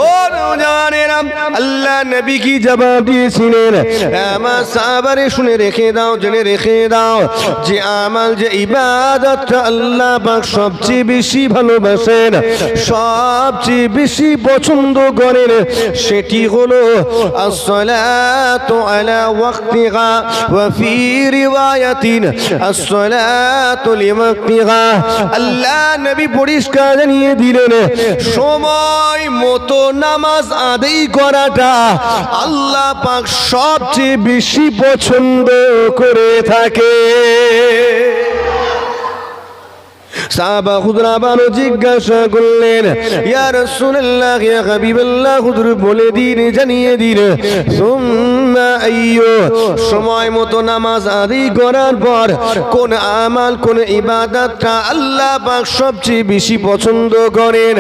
ও নওজওয়ানেরা, আল্লাহ নবী কি জবাব দিয়েছিলেন? আমার সাহাবারে শুনে রেখে দাও, জেনে রেখে দাও যে আমাল, যে ইবাদতটা আল্লাহ পাক সবচেয়ে বেশি ভালোবাসেন, সবচেয়ে বেশি পছন্দ করেন, সেটি হলো আসসালাতু আলা ওয়াক্তিহা ওয়া ফি রিওয়ায়াতিন আসসালাতু লিওয়াক্তিহা। আল্লাহ নবী পরিষ্কার জানিয়ে দিলেন, সময় মতো নামাজ আদায় করাটা আল্লাহ পাক সবচেয়ে বেশি পছন্দ করে থাকে। সাহাবা খুদরা বানো জিজ্ঞাসা করলেন, ইয়া রাসূলুল্লাহ, ইয়া হাবিবাল্লাহ, হুজুর বলে দিন, জানিয়ে দিন, সুম্মা আইয়ু, সময় মতো নামাজ আদায় করার পর কোন আমাল, কোন ইবাদতটা আল্লাহ পাক সবচেয়ে বেশি পছন্দ করেন?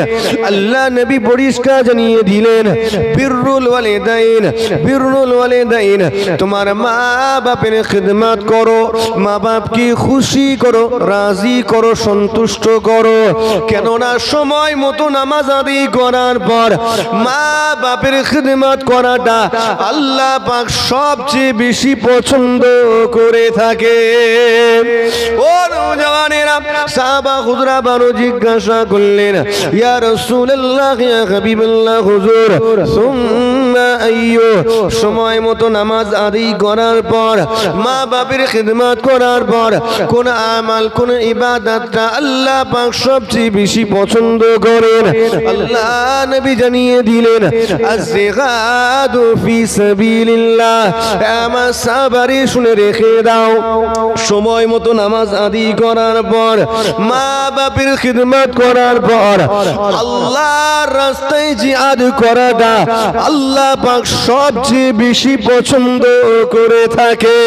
আল্লাহ নবী পরিষ্কার জানিয়ে দিলেন, বিররুল ওয়ালিদাইন, বিররুল ওয়ালিদাইন, তোমার মা বাপের খিদমত করো, মা বাপকে খুশি করো, রাজি করো, সন্তুষ্ট করো। কেননা সময় মতো নামাজ আদায় করার পর মা বাপের খিদমত করাটা আল্লাহ পাক সবচেয়ে বেশি পছন্দ করে থাকে। ও নওজওয়ানেরা, সাহাবা খুদরা বানো জিজ্ঞাসা করলেন, ইয়া রাসূলুল্লাহ, ইয়া হাবিবাল্লাহ, হুজুর সুম্মা আইয়ু, সময় মতো নামাজ আদায় করার পর, মা বাপের খিদমত করার পর কোন আমাল, কোন ইবাদতটা আল্লাহ পাক সবচেয়ে বেশি পছন্দ করেন? আল্লাহ নবী জানিয়ে দিলেন, আজ-জিহাদু ফি সাবিলিল্লাহ। আমার সাহাবারে শুনে রেখে দাও, সময় মতো নামাজ আদায় করার পর, মা বাপের খিদমত করার পর আল্লাহর রাস্তায় জিহাদ করাটা আল্লাহ পাক সবচেয়ে বেশি পছন্দ করে থাকে।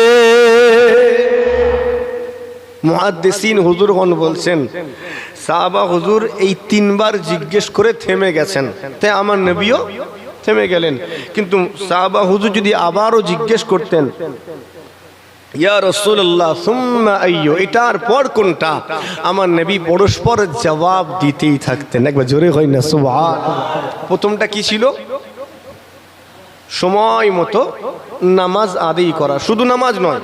মুহাদ্দিসিন হুজুরগণ বলছেন, সাহাবা হুজুর এই তিনবার জিজ্ঞেস করে থেমে গেছেন, তাই আমার নবীও থেমে গেলেন। কিন্তু সাহাবা হুজুর যদি আবারও জিজ্ঞেস করতেন, ইয়া রাসূলুল্লাহ সুম্মা আইয়ু, এটার পর কোনটা, আমার নবী পরস্পর জবাব দিতেই থাকতেন। একবার জোরে হয় না সুবহানাল্লাহ। প্রথমটা কি ছিল? সময় মতো নামাজ আদায় করা, শুধু নামাজ নয়,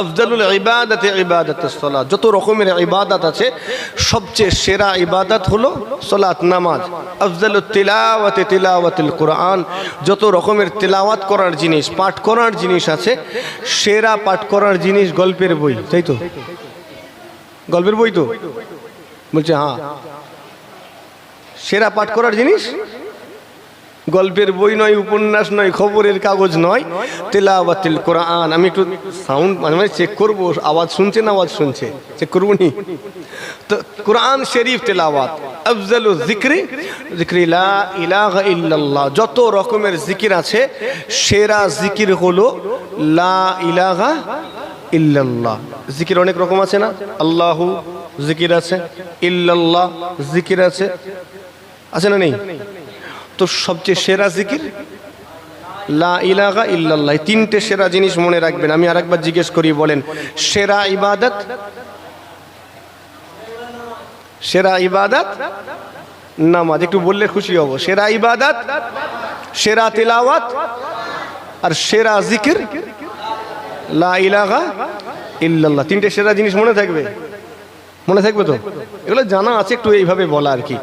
আফজালুল ইবাদাতে ইবাদাতুস সালাত। যত রকমের ইবাদত আছে সবচেয়ে সেরা ইবাদত হলো সালাত, নামাজ। আফজালুত তিলাওয়াতে তিলাওয়াতুল কুরআন। যত রকমের তিলাওয়াত করার জিনিস, পাঠ করার জিনিস আছে, সেরা পাঠ করার জিনিস গল্পের বই, তাই তো? গল্পের বই তো বলছে, হ্যাঁ, সেরা পাঠ করার জিনিস গল্পের বই নয়, উপন্যাস নয়, খবরের কাগজ নয়, তিলাওয়াতুল কুরআন। আমি একটু সাউন্ড মানে চেক করবো, আওয়াজ শুনছে না, আওয়াজ শুনছে, চেক করবো নি? তো কুরআন শরীফ তিলাওয়াত। আফজালু যিকরি যিকরি লা ইলাহা ইল্লাল্লাহ। যত রকমের জিকির আছে, সেরা জিকির হলো লা ইলাহা ইল্লাল্লাহ। জিকির অনেক রকম আছে না? আল্লাহু জিকির আছে, ইল্লাল্লাহ জিকির আছে, আছে না নেই? তো সবচেয়ে সেরা জিকির লা ইলাহা ইল্লাল্লাহ। তিনটে সেরা জিনিস মনে রাখবেন। আমি আরেকবার জিজ্ঞেস করি, বলেন, সেরা ইবাদত, সেরা ইবাদত নামাজ। একটু বললে খুশি হব। সেরা ইবাদত, সেরা তিলাওয়াত, আর সেরা জিকির লা ইলাহা ইল্লাল্লাহ। তিনটে সেরা জিনিস মনে থাকবে, মনে থাকবে তো? এগুলো জানা আছে, একটু এইভাবে বলা আর কি।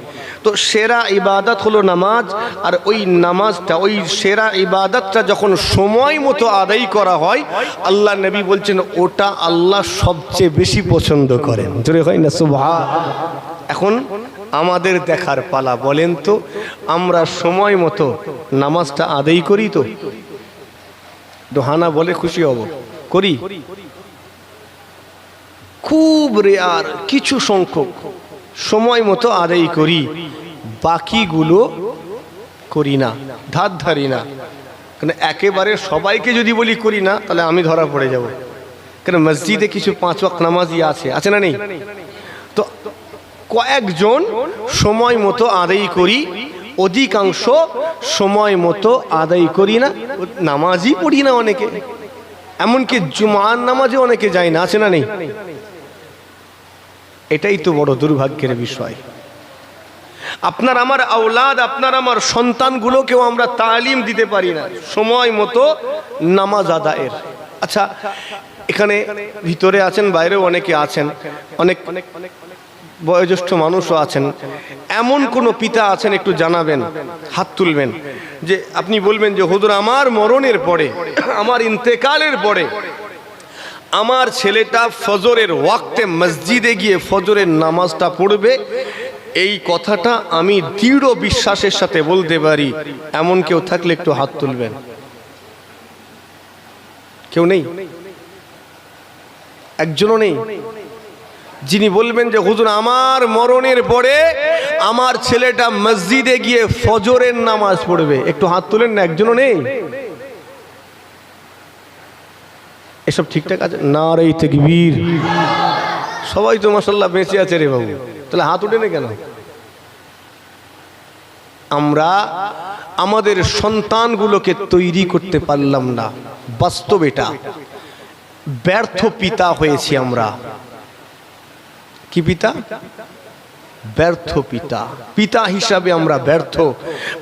তো সেরা ইবাদত হলো নামাজ, আর ওই নামাজটা, ওই সেরা ইবাদতটা যখন সময় মতো আদায় করা হয়, আল্লাহ নবী বলছেন ওটা আল্লাহ সবচেয়ে বেশি পছন্দ করেন। জোরে হয় না সুবহানাল্লাহ। এখন আমাদের দেখার পালা, বলেন তো আমরা সময় মতো নামাজটা আদায় করি তো? দোহানা বলে খুশি হব, করি? খুব রেয়ার কিছু সংখ্যক সময় মতো আদায় করি, বাকিগুলো করি না, ধার ধারি না। কারণ একেবারে সবাইকে যদি বলি করি না, তাহলে আমি ধরা পড়ে যাব। কারণ মসজিদে কিছু 5 ওয়াক্ত নামাজি আছে না নেই? তো কয়েকজন সময় মতো আদায় করি, অধিকাংশ সময় মতো আদায় করি না, নামাজই পড়ি না অনেকে। এমনকি জুমার নামাজে অনেকে যায় না, আছে না নেই? এটাই তো বড় দুর্ভাগ্যের বিষয়। আপনার আমার আওলাদ, আপনার আমার সন্তানগুলোকেও আমরা তালিম দিতে পারি না সময় মতো নামাজ আদায়ের। আচ্ছা, এখানে ভিতরে আছেন, বাইরেও অনেকে আছেন, অনেক বয়োজ্যেষ্ঠ মানুষও আছেন। এমন কোন পিতা আছেন একটু জানাবেন, হাত তুলবেন, যে আপনি বলবেন যে হুজুর আমার মরণের পরে, আমার ইন্তেকালের পরে আমার ছেলেটা ফজরের ওয়াক্তে মসজিদে গিয়ে ফজরের নামাজটা পড়বে, এই কথাটা আমি দৃঢ় বিশ্বাসের সাথে বলতে পারি। এমন কেউ থাকলে একটু হাত তুলবেন। কেউ নেই? একজনও নেই যিনি বলবেন যে হুজুর আমার মরণের পরে আমার ছেলেটা মসজিদে গিয়ে ফজরের নামাজ পড়বে? একটু হাত তুলেন না, একজনও নেই। এসব ঠিকঠাক আছে? নারে তাকবীর। সবাই তো মাশাআল্লাহ বেঁচে আছে রে বাবু, তাহলে হাত উঠে না কেন? আমরা আমাদের সন্তানগুলোকে তৈরি করতে পারলাম না। বাস্তব এটা, ব্যর্থ পিতা হয়েছি আমরা। কি পিতা? ব্যর্থ পিতা। পিতা হিসাবে আমরা ব্যর্থ,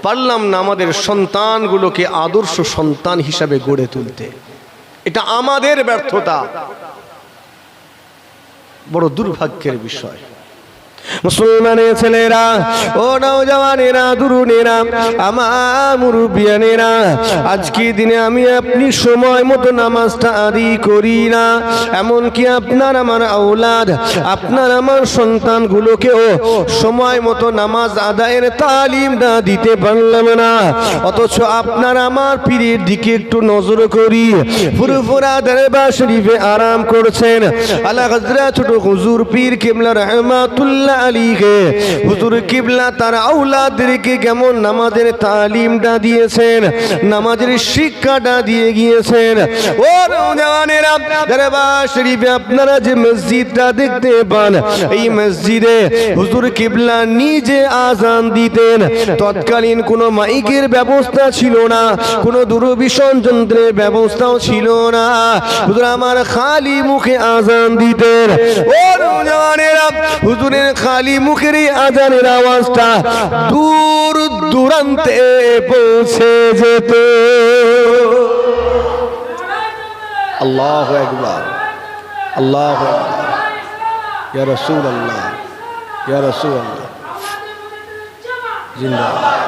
পারলাম না আমাদের সন্তানগুলোকে আদর্শ সন্তান হিসাবে গড়ে তুলতে। এটা আমাদের ব্যর্থতা, বড় দুর্ভাগ্যের বিষয়। মুসলমানের ছেলেরা, ও নওজওয়ানেরা, তরুণেরা, আমার মুরব্বিয়ানেরা, আজকে দিনে আমি আপনি সময় মতো নামাজটা আদায় করি না। এমনকি আপনার আমার আওলাদ, আপনার আমার সন্তানগুলোকেও সময় মতো নামাজ আদায়ের তালিম না দিতে পারলাম না। অথচ আপনার আমার পীরের দিকে একটু নজর করি, ফুরফুরা দরবার শরীফে আরাম করছেন আলা হযরত ছোট হুজুর পীর কিবলা রাহমাতুল্লাহ আলীকে। হুজুর কিবলা তার আওলাদদেরকে কেমন নামাজের তালিমটা দিয়েছেন, নামাজের শিক্ষাটা দিয়ে গিয়েছেন। ও নওজওয়ানেরা, দরবার শরীফে আপনারা যে মসজিদটা দেখতে পান, এই মসজিদে হুজুর কিবলা নিজে আজান দিতেন। তৎকালীন কোনো মাইকের ব্যবস্থা ছিল না, কোনো দূরভিষণ যন্ত্রের ব্যবস্থাও ছিল না। হুজুর আমার খালি মুখে আজান দিতেন। ও নওজওয়ানেরা, হুজুরের খালি মুখের আজানের আওয়াজটা দূর দূরান্তে পৌঁছে যেত। আল্লাহু আকবার, আল্লাহু আকবার, ইয়া রাসূলুল্লাহ, ইয়া রাসূলুল্লাহ, জিন্দাবাদ,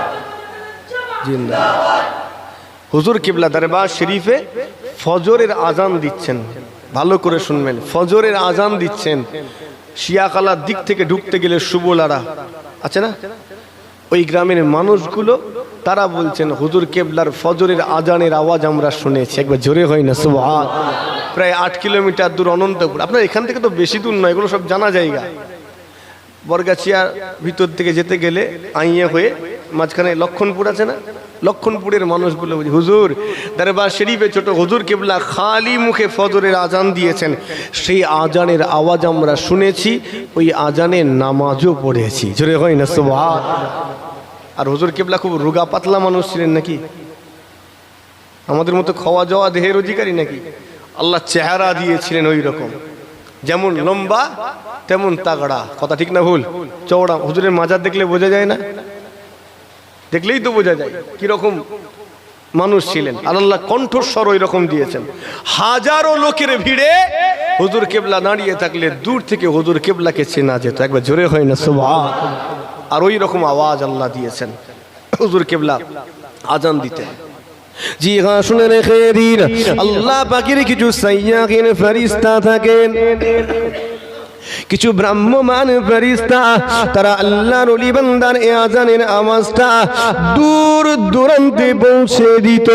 জিন্দাবাদ। হুজুর কিবলা দরবার শরীফে ফজরের আজান দিচ্ছেন, ভালো করে শুনবেন, ফজরের আজান দিচ্ছেন। শিয়াখালার দিক থেকে ঢুকতে গেলে সুবলারা আছে না, ওই গ্রামের মানুষগুলো তারা বলছেন হুজুর কেবলার ফজরের আজানের আওয়াজ আমরা শুনেছি। একবার জোরে হয় না সুবহান। প্রায় 8 কিলোমিটার দূর অনন্তপুর। আপনার এখান থেকে তো বেশি দূর নয়, এগুলো সব জানা জায়গা। বরগাছিয়ার ভিতর থেকে যেতে গেলে আইয়া হয়ে মাঝখানে লক্ষণপুর আছে না, লক্ষণপুরের মানুষগুলো বলছে হুজুর দরবার শরীফে ছোট হুজুর কেবলা খালি মুখে ফজরের আজান দিয়েছেন, সেই আজানের আওয়াজ আমরা শুনেছি, ওই আজানের নামাজও পড়েছি। জোরে হয় না সুবহান। আর হুজুর কেবলা খুব রোগা পাতলা মানুষ ছিলেন নাকি? আমাদের মতো খাওয়া যাওয়া দেহের অধিকারী নাকি? আল্লাহ চেহারা দিয়েছিলেন ওই রকম, যেমন লম্বা তেমন তাগড়া। কথা ঠিক না ভুল? চওড়া। হুজুরের মাজার দেখলে বোঝা যায় না? দেখলেই তো বোঝা যায় কিরকম মানুষ ছিলেন। আল্লাহ কণ্ঠস্বর ওই রকম দিয়েছেন। হাজারো লোকের ভিড়ে হুজুর কেবলা দাঁড়িয়ে থাকলে দূর থেকে হুজুর কেবলাকে চেনা যেত। একবার জোরে হয় না সুবহান। আর ওই রকম আওয়াজ আল্লাহ দিয়েছেন। হুজুর কেবলা আজান দিতেন। জি হ্যাঁ, শুনে রেখে দিন, আল্লাহ পাকের কিছু সাইয়্যাগিন ফেরেশতা থাকেন, কিছু ব্রাহ্মমান ফেরেশতা, তারা আল্লাহর ওলি বান্দার এই আজানের আওয়াজটা দূর দূরান্তে পৌঁছে দিত।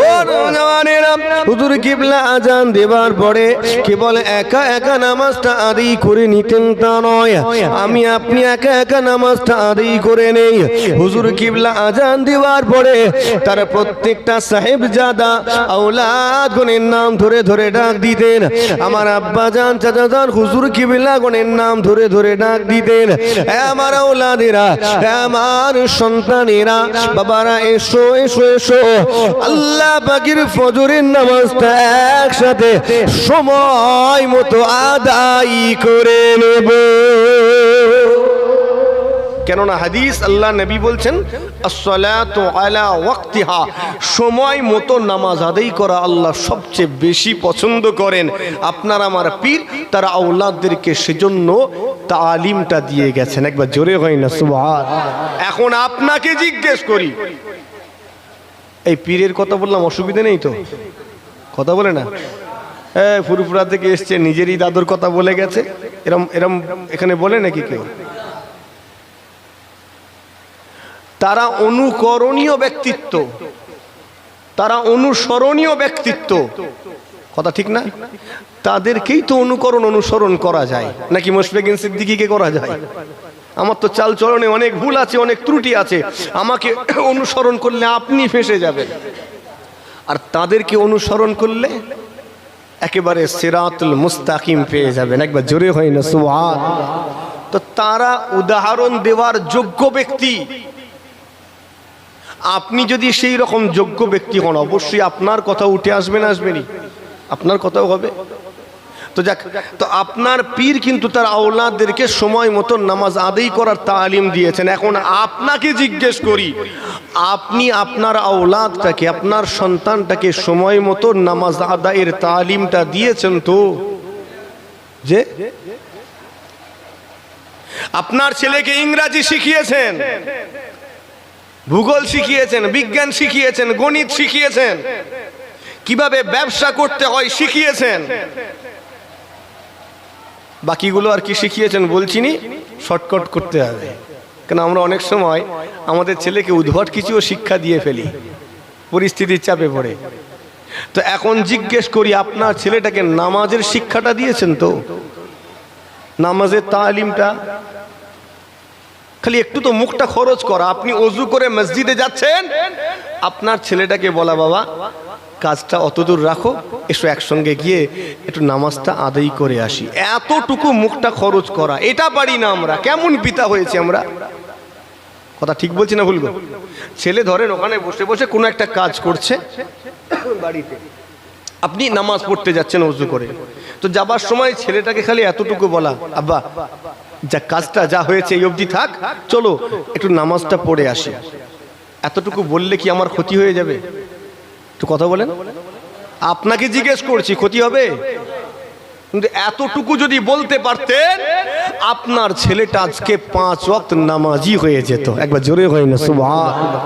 ও নওজওয়ানেরা, হুজুর কিবলা আজান দেবার পরে কেবল একা একা নামাজটা আদায় করে নিতেন তা নয়, আমি আপনি একা একা নামাজটা আদায় করে নেই। হুজুর কিবলা আজান দেওয়ার পরে তার প্রত্যেকটা সাহেবজাদা আওলাদগণের নাম ধরে ধরে ডাক দিতেন। আমার আব্বা জান, চাচা জান, হুজুর কিবলা গণের নাম ধরে ধরে ডাক দিতেন। আমার আওলাদেরা, আমার সন্তানেরা, বাবারা এসো এসো এসো, আল্লাহ পাকের ফজরের নামাজটা একসাথে সময় মতো আদায় করে নেব। কেননা হাদিস আল্লাহ নবী বলছেন আসসালাতু আলা ওয়াক্তিহা, সময় মতো নামাজ আদায় করা আল্লাহ সবচেয়ে বেশি পছন্দ করেন। আপনার আমার পীর তারা আওলাদদেরকে সেজন্য তালিমটা দিয়ে গেছেন। একবার জোরে হয় না সুবহানাল্লাহ। এখন আপনাকে জিজ্ঞেস করি, এই পীরের কথা বললাম, অসুবিধা নেই তো? কথা বলে না, ফুরফুরা থেকে এসছে, নিজেরই দাদুর কথা বলে গেছে, এরম এরম এখানে বলে নাকি কেউ? তারা অনুকরণীয় ব্যক্তিত্ব, তারা অনুসরণীয় ব্যক্তিত্ব, কথা ঠিক না? তাদেরকেই তো অনুসরণ করা যায়, নাকি মুশফিকুন সিদ্দিকীকে করা যায়? আমার তো চাল চলনে অনেক ভুল আছে, অনেক ত্রুটি আছে, আমাকে অনুসরণ করলে আপনি ফেঁসে যাবেন, আর তাদেরকে অনুসরণ করলে একেবারে সিরাতুল মুস্তাকিম পেয়ে যাবেন। একবার জোরে হয় না সুবহানাল্লাহ। তো তারা উদাহরণ দেওয়ার যোগ্য ব্যক্তি। আপনি যদি সেই রকম যোগ্য ব্যক্তি হন, অবশ্যই আপনার কথা উঠে আসবে না, আসবেনি? আপনার কথাও হবে। তো যাক, তো আপনার পীর কিন্তু তার আওলাদদেরকে সময় মতো নামাজ আদায় করার তালিম দিয়েছেন। এখন আপনাকে জিজ্ঞেস করি, আপনি আপনার আওলাদটাকে, আপনার সন্তানটাকে সময় মতো নামাজ আদায়ের তালিমটা দিয়েছেন তো? যে আপনার ছেলেকে ইংরেজি শিখিয়েছেন, ভূগোল শিখিয়েছেন, বিজ্ঞান শিখিয়েছেন, গণিত শিখিয়েছেন, কিভাবে ব্যবসা করতে হয় শিখিয়েছেন, বাকিগুলো আর কি শিখিয়েছেন বলছিনি, শর্টকাট করতে হবে। কেন আমরা অনেক সময় আমাদের ছেলেকে উদ্ভট কিছুও শিক্ষা দিয়ে ফেলি পরিস্থিতির চাপে পড়ে। তো এখন জিজ্ঞেস করি, আপনার ছেলেটাকে নামাজের শিক্ষাটা দিয়েছেন তো? নামাজের তালিমটা? খালি একটু তো মুখটা খরচ করা। আপনি ওযু করে মসজিদে যাচ্ছেন, আপনার ছেলেটাকে বলা, বাবা কাজটা অতদূর রাখো, এসো একসঙ্গে গিয়ে একটু নামাজটা আদায় করে আসি। এতটুকু মুখটা খরচ করা, এটা পারি না আমরা। কেমন পিতা হয়েছে আমরা? কথা ঠিক বলছি না ভুল? ছেলে ধরেন ওখানে বসে বসে কোনো একটা কাজ করছে বাড়িতে, আপনি নামাজ পড়তে যাচ্ছেন ওযু করে, তো যাবার সময় ছেলেটাকে খালি এতটুকু বলা, আব্বা যা কাজটা যা হয়েছে এই অবধি থাক, চলো একটু নামাজটা পড়ে আসি। এতটুকু বললে কি আমার ক্ষতি হয়ে যাবে? একটু কথা বলেন। আপনাকে জিজ্ঞেস করছি, ক্ষতি হবে? কিন্তু এতটুকু যদি বলতে পারতেন, আপনার ছেলেটা আজকে 5 ওয়াক্ত নামাজি হয়ে যেত। একবার জোরে হয় না সুবহানাল্লাহ।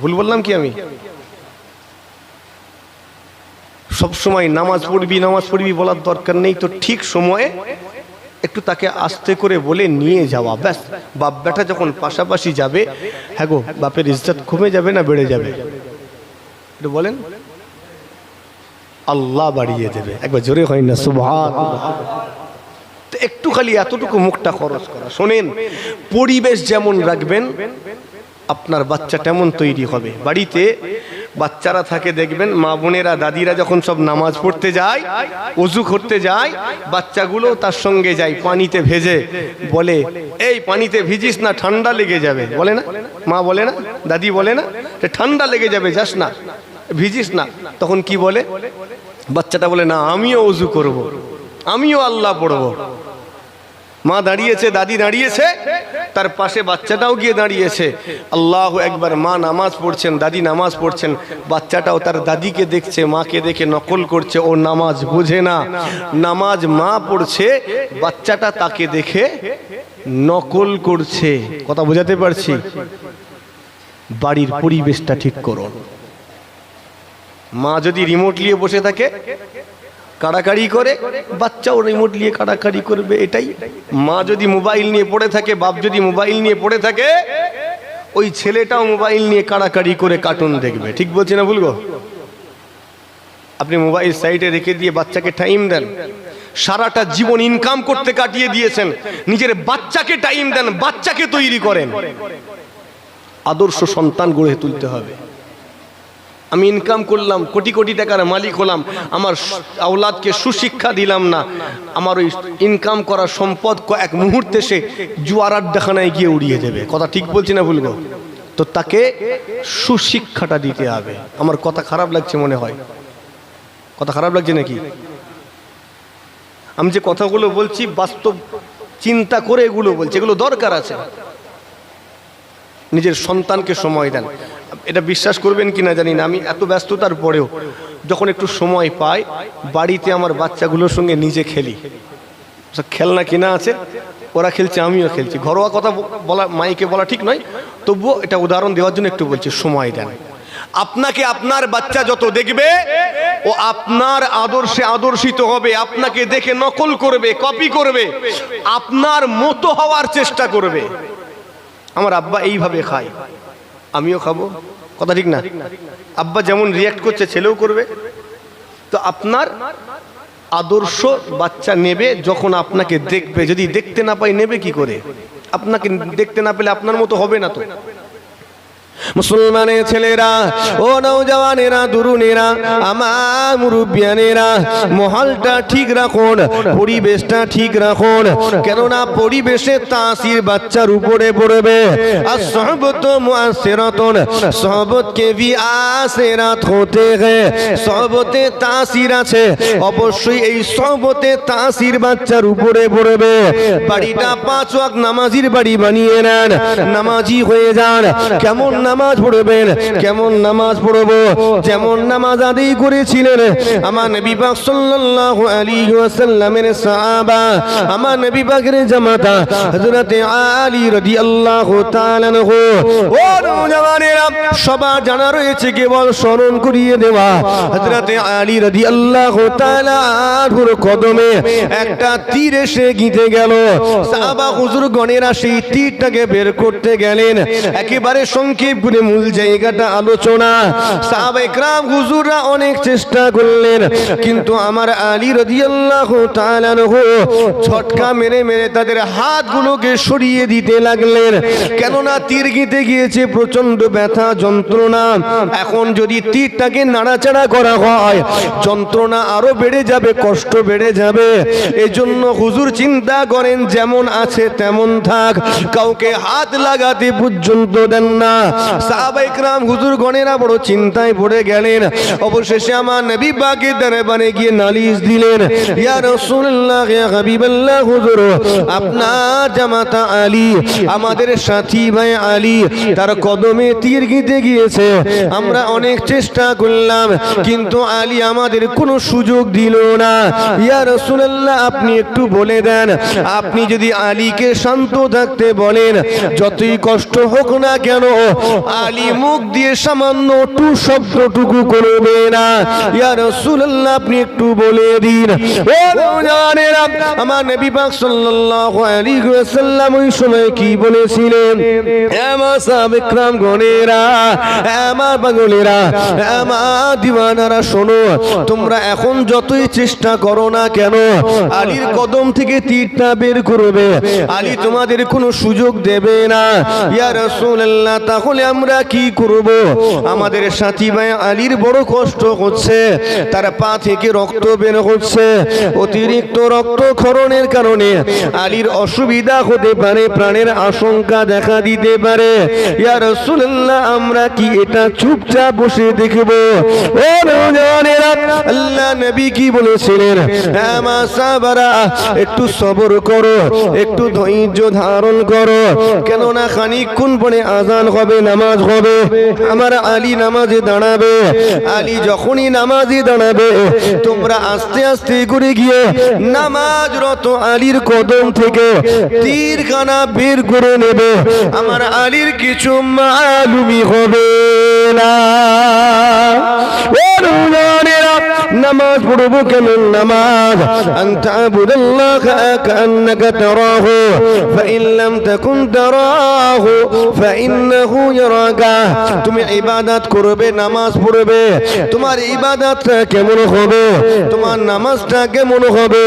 ভুল বললাম কি আমি? সব সময় নামাজ পড়বি বলার দরকার নেই, তো ঠিক সময়ে একটু তাকে আস্তে করে বলে নিয়ে যাওয়া, ব্যাস। বাপ বেটা যখন পাশাপাশি যাবে, হ্যাঁ গো, বাপের ইজ্জত কমে যাবে না বেড়ে যাবে? একটু বলেন। আল্লাহ বাড়িয়ে দেবে। একবার জোরে হয় না সুবহানাল্লাহ। তো একটু খালি এতটুকু মুখটা খরচ করা। শোনেন, পরিবেশ যেমন রাখবেন আপনার বাচ্চা তেমন তৈরি হবে। বাড়িতে বাচ্চারা থাকে দেখবেন, মা বোনেরা দাদিরা যখন সব নামাজ পড়তে যায়, ওযু করতে যায়, বাচ্চাগুলো তার সঙ্গে যায়, পানিতে ভেজে বলে, এই পানিতে ভিজিস না, ঠান্ডা লেগে যাবে। বলে না মা? বলে না দাদি? বলে না ঠান্ডা লেগে যাবে, যাস না, ভিজিস না। তখন কি বলে বাচ্চাটা? বলে না, আমিও ওযু করব, আমিও আল্লাহ পড়ব। মা দাঁড়িয়েছে, দাদি দাঁড়িয়েছে, তার পাশে বাচ্চাটাও গিয়ে দাঁড়িয়েছে। আল্লাহু আকবার। মা নামাজ পড়ছেন, দাদি নামাজ পড়ছেন, বাচ্চাটাও তার দাদিকে দেখছে, মাকে দেখে নকল করছে। ও নামাজ বোঝে না, নামাজ মা পড়ছে, বাচ্চাটা তাকে দেখে নকল করছে। কথা বোঝাতে পারছি? বাড়ির পরিবেশটা ঠিক করুন। মা যদি রিমোট নিয়ে বসে থাকে, কাড়াকাড়ি করে, বাচ্চাও রিমোট নিয়ে কাড়াকাড়ি করবে। এটাই। মা যদি মোবাইল নিয়ে পড়ে থাকে, বাপ যদি মোবাইল নিয়ে পড়ে থাকে, ওই ছেলেটাও মোবাইল নিয়ে কাড়াকাড়ি করে কার্টুন দেখবে। ঠিক বলছি না ভুলবো? আপনি মোবাইল সাইডে রেখে দিয়ে বাচ্চাকে টাইম দেন। সারাটা জীবন ইনকাম করতে কাটিয়ে দিয়েছেন, নিজের বাচ্চাকে টাইম দেন, বাচ্চাকে তৈরি করেন। আদর্শ সন্তান গড়ে তুলতে হবে। আমি ইনকাম করলাম, কোটি কোটি টাকার মালিক হলাম, আমার আওলাদকে সুশিক্ষা দিলাম না, আমার ওই ইনকাম করা সম্পদ এক মুহূর্তে সে জুয়ার আড্ডাখানায় গিয়ে উড়িয়ে দেবে। কথা ঠিক বলছি না ভুলবো? তো তাকে সুশিক্ষাটা দিতে হবে। আমার কথা খারাপ লাগছে মনে হয়? কথা খারাপ লাগছে নাকি? আমি যে কথাগুলো বলছি বাস্তব চিন্তা করে এগুলো বলছি, এগুলো দরকার আছে। নিজের সন্তানকে সময় দেন। এটা বিশ্বাস করবেন কি না জানি না, আমি এত ব্যস্ততার পরেও যখন একটু সময় পাই বাড়িতে আমার বাচ্চাগুলোর সঙ্গে নিজে খেলি। খেলনা কিনা আছে, ওরা খেলছে, আমিও খেলছি। ঘরোয়া কথা বলা, মাইকে বলা ঠিক নয়, তবুও এটা উদাহরণ দেওয়ার জন্য একটু বলছি, সময় দেন। আপনাকে আপনার বাচ্চা যত দেখবে ও আপনার আদর্শে আদর্শিত হবে, আপনাকে দেখে নকল করবে, কপি করবে, আপনার মতো হওয়ার চেষ্টা করবে। আমার আব্বা এইভাবে খায়, আমিও খাবো, কথা ঠিক না? আব্বা যেমন রিয়াক্ট করছে ছেলেও করবে। তো আপনার আদর্শ বাচ্চা নেবে যখন আপনাকে দেখবে। যদি দেখতে না পাই নেবে কি করে? আপনাকে দেখতে না পেলে আপনার মতো হবে না। তো মুসলমানের ছেলেরা, ও নওজওয়ানেরা, তরুণেরা, আমার মুরব্বিয়ানেরা, মহলটা ঠিক রাখুন, পরিবেশটা ঠিক রাখুন, কেননা পরিবেশের তাসির বাচ্চার উপরে পড়বে। আর সোহবত মুআসসিরাতুন, সোহবত কে ভি আসিরাত হতে হ্যায়, সোহবতে তাসির আছে, অবশ্যই এই সোহবতে তাসির বাচ্চার উপরে পড়বে। বাড়িটা 5 ওয়াক্ত নামাজির বাড়ি বানিয়ে নেন, নামাজি হয়ে যান। কেমন নামাজ পড়বেন? কেমন নামাজ পড়বো? যেমন নামাজ আদায় করেছিলেন আমার নবী পাক সাল্লাল্লাহু আলাইহি ওয়াসাল্লামের সাহাবা, আমার নবী পাকের জামাতা হযরত আলী রাদিয়াল্লাহু তাআলা আনহু। ও নওজওয়ানেরা, সবার জানা রয়েছে, কেবল স্মরণ করিয়ে দেওয়া। হযরত আলী রাদিয়াল্লাহু তাআলা আনহুর কদমে একটা তীর এসে গিতে গেল। সাহাবা হুজুর গণেরা সেই তীরটাকে বের করতে গেলেন। একেবারে সংক্ষেপ করে মূল জায়গাটা আলোচনা। সাহাবায়ে কেরাম হুজুররা অনেক চেষ্টা করলেন, কিন্তু আমার আলী রাদিয়াল্লাহু তাআলা আনহু ঝটকা মেরে মেরে তাদের হাতগুলোকে সরিয়ে দিতে লাগলেন। কেননা তীর গিতে গিয়েছে, প্রচন্ড ব্যথা যন্ত্রণা। এখন যদি তীরটাকে নাড়াচাড়া করা হয় যন্ত্রণা আরো বেড়ে যাবে, কষ্ট বেড়ে যাবে। এজন্য হুজুর চিন্তা করেন যেমন আছে তেমন থাক, কাউকে হাত লাগাতে পর্যন্ত দেন না। সাহাবায়ে কেরাম হুজুর গণেরা বড় চিন্তায় পড়ে গেলেন। অবশেষে আমার নবী পাকের দরবারে গিয়ে নালিশ দিলেন, ইয়া রাসূলুল্লাহ, ইয়া হাবিবাল্লাহ, হুজুর আপনার জামাতা আলী, আমাদের সাথী ভাই আলী, তার কদমে তীর গিতে গিয়েছে। আমরা অনেক চেষ্টা করলাম, কিন্তু আলী আমাদের কোনো সুযোগ দিল না। ইয়া রাসূলুল্লাহ, আপনি একটু বলে দেন, আপনি যদি আলীকে শান্ত থাকতে বলেন, যতই কষ্ট হোক না কেন আলী মুখ দিয়ে সামান্য টু শব্দটুকু করবে না। ইয়া রাসূলুল্লাহ, আপনি একটু বলে দিন। ও নওজওয়ানেরা, আমার নবী পাক সাল্লাল্লাহু আলাইহি ওয়াসাল্লাম ওই সময় কি বলেছিলেন? আমার সাহাবায়ে কেরাম গণেরা, আমার পাগলেরা, আমার দিওয়ানারা, শোনো, তোমরা এখন যতই চেষ্টা করো না কেন আলীর কদম থেকে তীরটা বের করবে, আলী তোমাদের কোনো সুযোগ দেবে না। ইয়া রাসূলুল্লাহ, তাহলে আমরা কি করব? আমাদের সাথী ভাই আলীর বড় কষ্ট হচ্ছে, তার পা থেকে রক্ত বের হচ্ছে, অতিরিক্ত রক্তক্ষরণের কারণে আলীর অসুবিধা হতে পারে, প্রাণের আশঙ্কা দেখা দিতে পারে। ইয়া রাসূলুল্লাহ, আমরা কি এটা চুপচাপ বসে দেখব? ও নওজওয়ানেরা, আল্লাহ নবী কি বলেছিলেন? আমার সাহাবারা, একটু সবর করো, একটু ধৈর্য ধারণ করো, কেননা খানিকক্ষণ পরে আজান হবে, নামাজ হবে, আমার আলী নামাজে দাঁড়াবে। আলী যখনই নামাজে দাঁড়াবে তোমরা আস্তে আস্তে করে গিয়ে নামাজরত আলীর কদম থেকে তীরখানা বের করে নেবে। আমার আলীর কিছু মালুমই হবে না। ও নওজওয়ানেরা, নামাজ পড়বো কেমন নামাজ? আনতা আবুদাল্লাহ কান্নাকা তারাহু ফাইন লাম তাকুন তারাহু ফাইন্নাহু ইয়ারাকা। তুমি ইবাদত করবে, নামাজ পড়বে, তোমার ইবাদতটা কেমন হবে, তোমার নামাজটা কেমন হবে,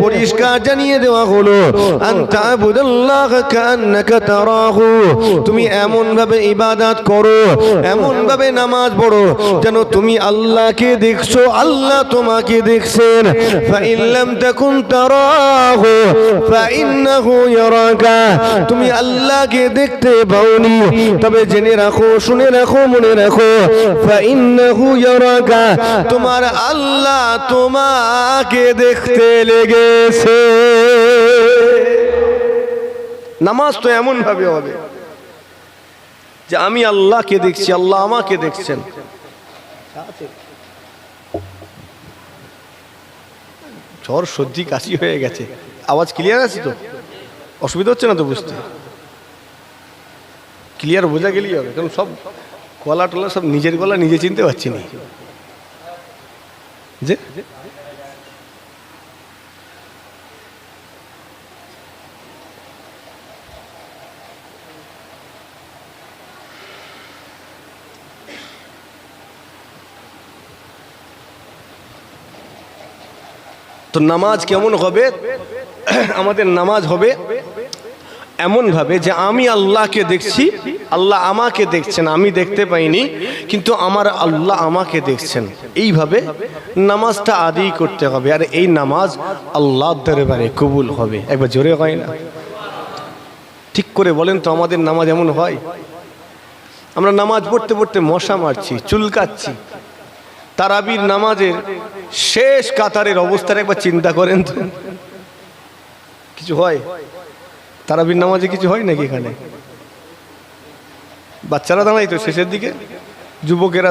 পরিষ্কার জানিয়ে দেওয়া হলো। আনতা আবুদাল্লাহ কান্নাকা তারাহু, তুমি এমন ভাবে ইবাদত করো, এমন ভাবে নামাজ পড়ো যেন তুমি আল্লাহকে দেখছো, আল্লাহ তোমাকে দেখছেন। ফাইন লাম তাকুন তারাহু ফাইন্নাহু ইয়ারাকা, তুমি আল্লাহকে দেখতে পাওনি, তবে জেনে রাখো, শুনে রাখো, মনে রাখো, ফাইন্নাহু ইয়ারাকা, তোমার আল্লাহ তোমাকে দেখতে লেগেছে। নামাজ তো এমন ভাবে হবে যে আমি আল্লাহকে দেখছি, আল্লাহ আমাকে দেখছেন। জ্বর সর্দি কাশি হয়ে গেছে, আওয়াজ ক্লিয়ার আছে তো? অসুবিধা হচ্ছে না তো বুঝতে? ক্লিয়ার বোঝা গেলেই হবে, কারণ সব গলা টলা সব নিজের গলা নিজে চিনতে পারছি না যে তো নামাজ কেমন হবে? আমাদের নামাজ হবে এমন ভাবে যে আমি আল্লাহকে দেখছি, আল্লাহ আমাকে দেখছেন, আমি দেখতে পাইনি কিন্তু আমার আল্লাহ আমাকে দেখছেন। এইভাবে নামাজটা আদায় করতে হবে, আর এই নামাজ আল্লাহর দরবারে কবুল হবে। একবার জোরে হয় না? ঠিক করে বলেন তো, আমাদের নামাজ এমন হয়? আমরা নামাজ পড়তে পড়তে মশা মারছি, চুলকাচ্ছি। তারাবির নামাজের শেষ কাতারের অবস্থাটা একবার চিন্তা করেন তো, কিছু হয়? তারাবির নামাজে কিছু হয় নাকি? এখানে বাচ্চারা দাঁড়াই তো শেষের দিকে, যুবকেরা